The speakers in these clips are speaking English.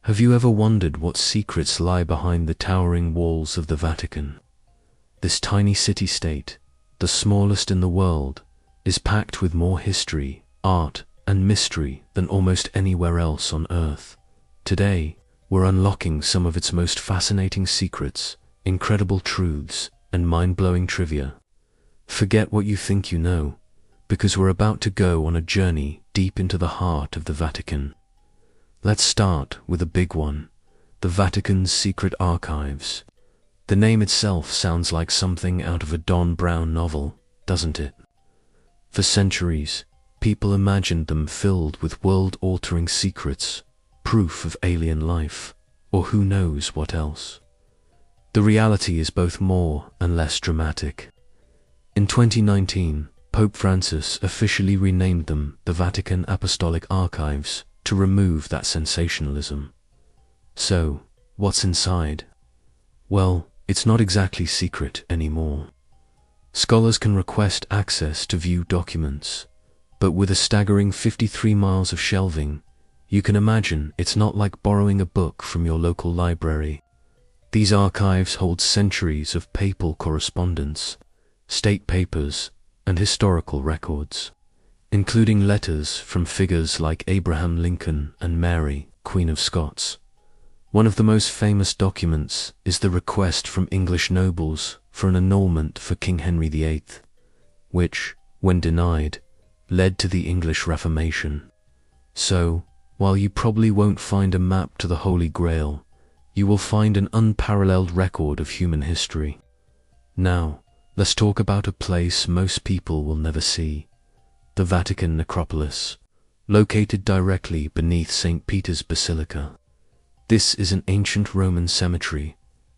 Have you ever wondered what secrets lie behind the towering walls of the Vatican? This tiny city-state, the smallest in the world, is packed with more history, art, and mystery than almost anywhere else on Earth. Today, we're unlocking some of its most fascinating secrets, incredible truths, and mind-blowing trivia. Forget what you think you know, because we're about to go on a journey deep into the heart of the Vatican. Let's start with a big one, the Vatican's secret archives. The name itself sounds like something out of a Don Brown novel, doesn't it? For centuries, people imagined them filled with world-altering secrets, proof of alien life, or who knows what else. The reality is both more and less dramatic. In 2019, Pope Francis officially renamed them the Vatican Apostolic Archives to remove that sensationalism. So, what's inside? Well, it's not exactly secret anymore. Scholars can request access to view documents, but with a staggering 53 miles of shelving, you can imagine it's not like borrowing a book from your local library. These archives hold centuries of papal correspondence, state papers, and historical records, including letters from figures like Abraham Lincoln and Mary, Queen of Scots. One of the most famous documents is the request from English nobles for an annulment for King Henry VIII, which, when denied, led to the English Reformation. So, while you probably won't find a map to the Holy Grail, you will find an unparalleled record of human history. Now, let's talk about a place most people will never see, the Vatican Necropolis, located directly beneath St. Peter's Basilica. This is an ancient Roman cemetery,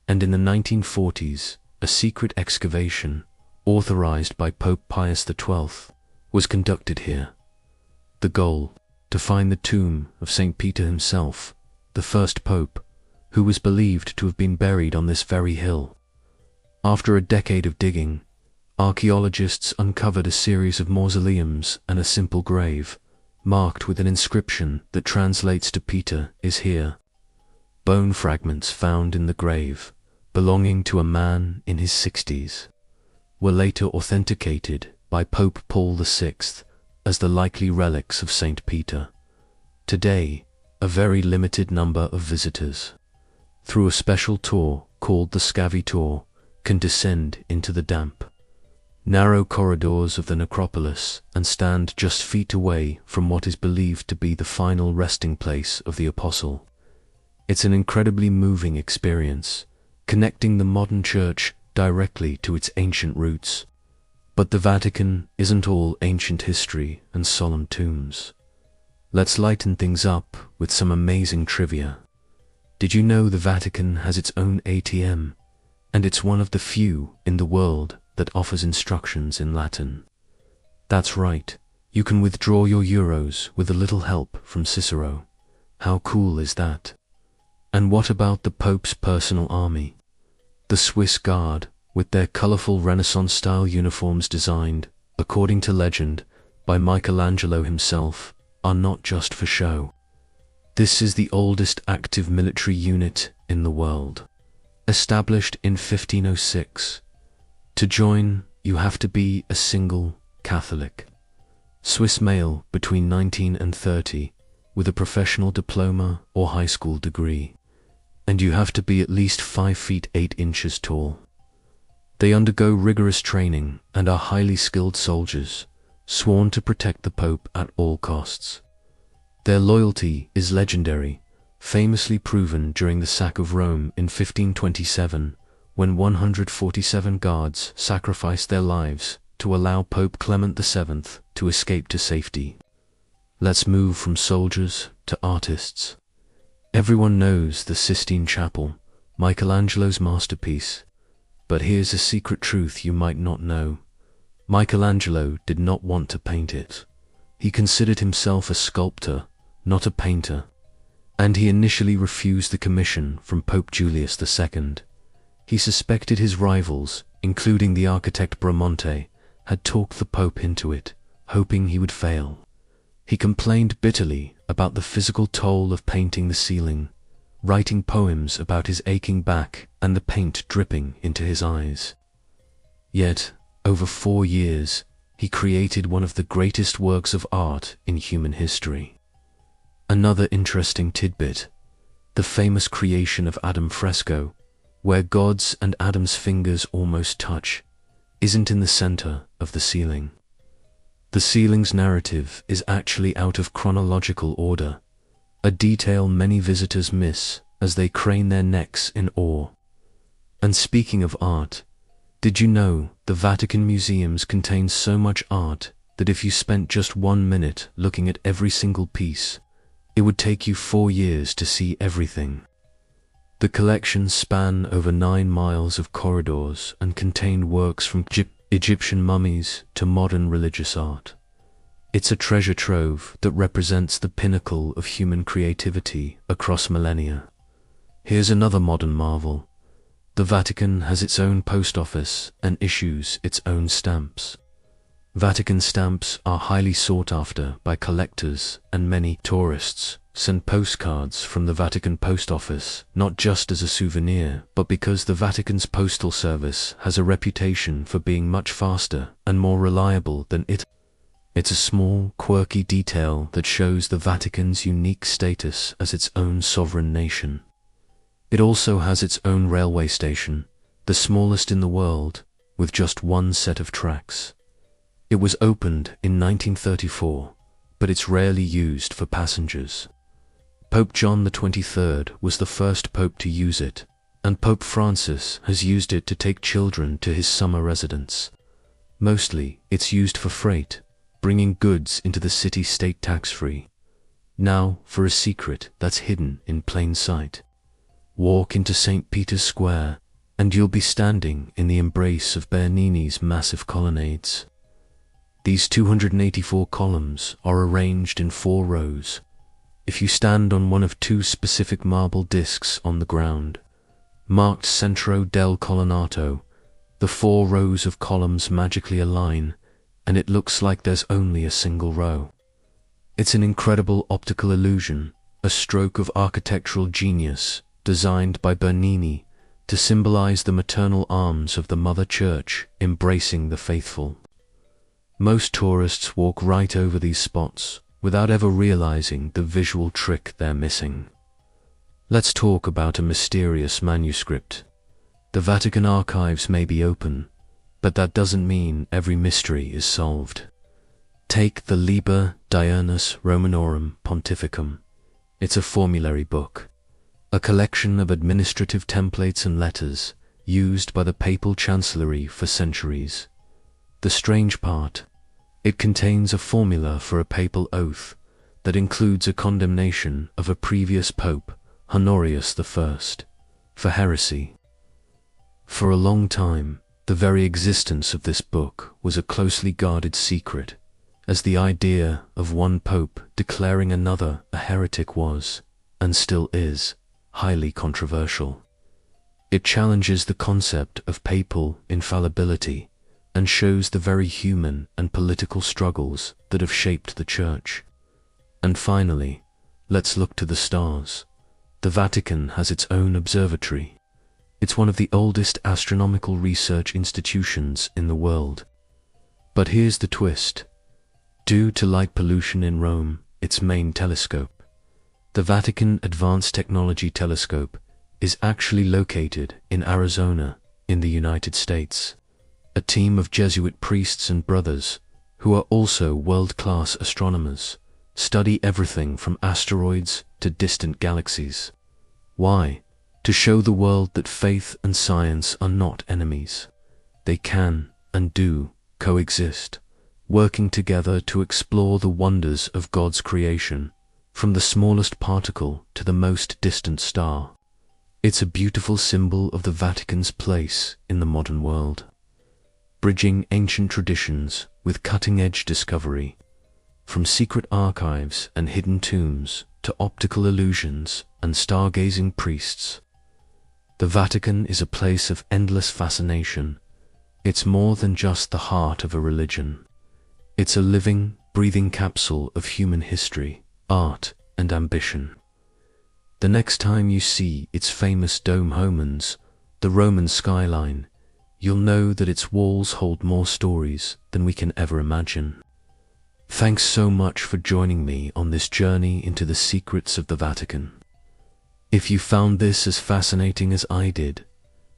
and in the 1940s, a secret excavation, authorized by Pope Pius XII, was conducted here. The goal, to find the tomb of St. Peter himself, the first pope, who was believed to have been buried on this very hill. After a decade of digging, archaeologists uncovered a series of mausoleums and a simple grave, marked with an inscription that translates to "Peter is here." Bone fragments found in the grave, belonging to a man in his 60s, were later authenticated by Pope Paul VI as the likely relics of St. Peter. Today, a very limited number of visitors, through a special tour called the Scavi Tour, can descend into the damp, narrow corridors of the necropolis and stand just feet away from what is believed to be the final resting place of the Apostle. It's an incredibly moving experience, connecting the modern church directly to its ancient roots. But the Vatican isn't all ancient history and solemn tombs. Let's lighten things up with some amazing trivia. Did you know the Vatican has its own ATM, and it's one of the few in the world that offers instructions in Latin? That's right, you can withdraw your euros with a little help from Cicero. How cool is that? And what about the Pope's personal army? The Swiss Guard, with their colorful Renaissance-style uniforms designed, according to legend, by Michelangelo himself, are not just for show. This is the oldest active military unit in the world, established in 1506. To join, you have to be a single Catholic, Swiss male between 19 and 30, with a professional diploma or high school degree, and you have to be at least 5 feet 8 inches tall. They undergo rigorous training and are highly skilled soldiers, sworn to protect the Pope at all costs. Their loyalty is legendary, famously proven during the sack of Rome in 1527, when 147 guards sacrificed their lives to allow Pope Clement VII to escape to safety. Let's move from soldiers to artists. Everyone knows the Sistine Chapel, Michelangelo's masterpiece. But here's a secret truth you might not know. Michelangelo did not want to paint it. He considered himself a sculptor, not a painter, and he initially refused the commission from Pope Julius II. He suspected his rivals, including the architect Bramante, had talked the Pope into it, hoping he would fail. He complained bitterly about the physical toll of painting the ceiling, writing poems about his aching back and the paint dripping into his eyes. Yet, over 4 years, he created one of the greatest works of art in human history. Another interesting tidbit: the famous creation of Adam fresco, where God's and Adam's fingers almost touch, isn't in the center of the ceiling. The ceiling's narrative is actually out of chronological order, a detail many visitors miss as they crane their necks in awe. And speaking of art, did you know the Vatican museums contain so much art that if you spent just 1 minute looking at every single piece, it would take you 4 years to see everything? The collections span over 9 miles of corridors and contain works from Egyptian mummies to modern religious art. It's a treasure trove that represents the pinnacle of human creativity across millennia. Here's another modern marvel. The Vatican has its own post office and issues its own stamps. Vatican stamps are highly sought after by collectors, and many tourists send postcards from the Vatican post office, not just as a souvenir, but because the Vatican's postal service has a reputation for being much faster and more reliable than it. It's a small, quirky detail that shows the Vatican's unique status as its own sovereign nation. It also has its own railway station, the smallest in the world, with just 1 set of tracks. It was opened in 1934, but it's rarely used for passengers. Pope John XXIII was the first pope to use it, and Pope Francis has used it to take children to his summer residence. Mostly, it's used for freight, bringing goods into the city-state tax-free. Now, for a secret that's hidden in plain sight. Walk into St. Peter's Square, and you'll be standing in the embrace of Bernini's massive colonnades. These 284 columns are arranged in 4 rows. If you stand on one of 2 specific marble discs on the ground, marked Centro del Colonnato, the 4 rows of columns magically align, and it looks like there's only a single row. It's an incredible optical illusion, a stroke of architectural genius designed by Bernini to symbolize the maternal arms of the Mother Church embracing the faithful. Most tourists walk right over these spots without ever realizing the visual trick they're missing. Let's talk about a mysterious manuscript. The Vatican archives may be open, but that doesn't mean every mystery is solved. Take the Liber Diurnus Romanorum Pontificum. It's a formulary book, a collection of administrative templates and letters used by the papal chancellery for centuries. The strange part: it contains a formula for a papal oath that includes a condemnation of a previous pope, Honorius I, for heresy. For a long time, the very existence of this book was a closely guarded secret, as the idea of one pope declaring another a heretic was, and still is, highly controversial. It challenges the concept of papal infallibility and shows the very human and political struggles that have shaped the Church. And finally, let's look to the stars. The Vatican has its own observatory. It's one of the oldest astronomical research institutions in the world. But here's the twist. Due to light pollution in Rome, its main telescope, the Vatican Advanced Technology Telescope, is actually located in Arizona, in the United States. A team of Jesuit priests and brothers, who are also world-class astronomers, study everything from asteroids to distant galaxies. Why? To show the world that faith and science are not enemies. They can, and do, coexist, working together to explore the wonders of God's creation, from the smallest particle to the most distant star. It's a beautiful symbol of the Vatican's place in the modern world, bridging ancient traditions with cutting-edge discovery, from secret archives and hidden tombs to optical illusions and stargazing priests. The Vatican is a place of endless fascination. It's more than just the heart of a religion. It's a living, breathing capsule of human history, art, and ambition. The next time you see its famous dome homons, the Roman skyline, you'll know that its walls hold more stories than we can ever imagine. Thanks so much for joining me on this journey into the secrets of the Vatican. If you found this as fascinating as I did,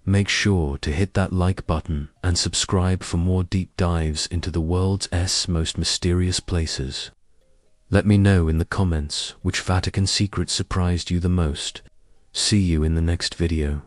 make sure to hit that like button and subscribe for more deep dives into the world's most mysterious places. Let me know in the comments which Vatican secret surprised you the most. See you in the next video.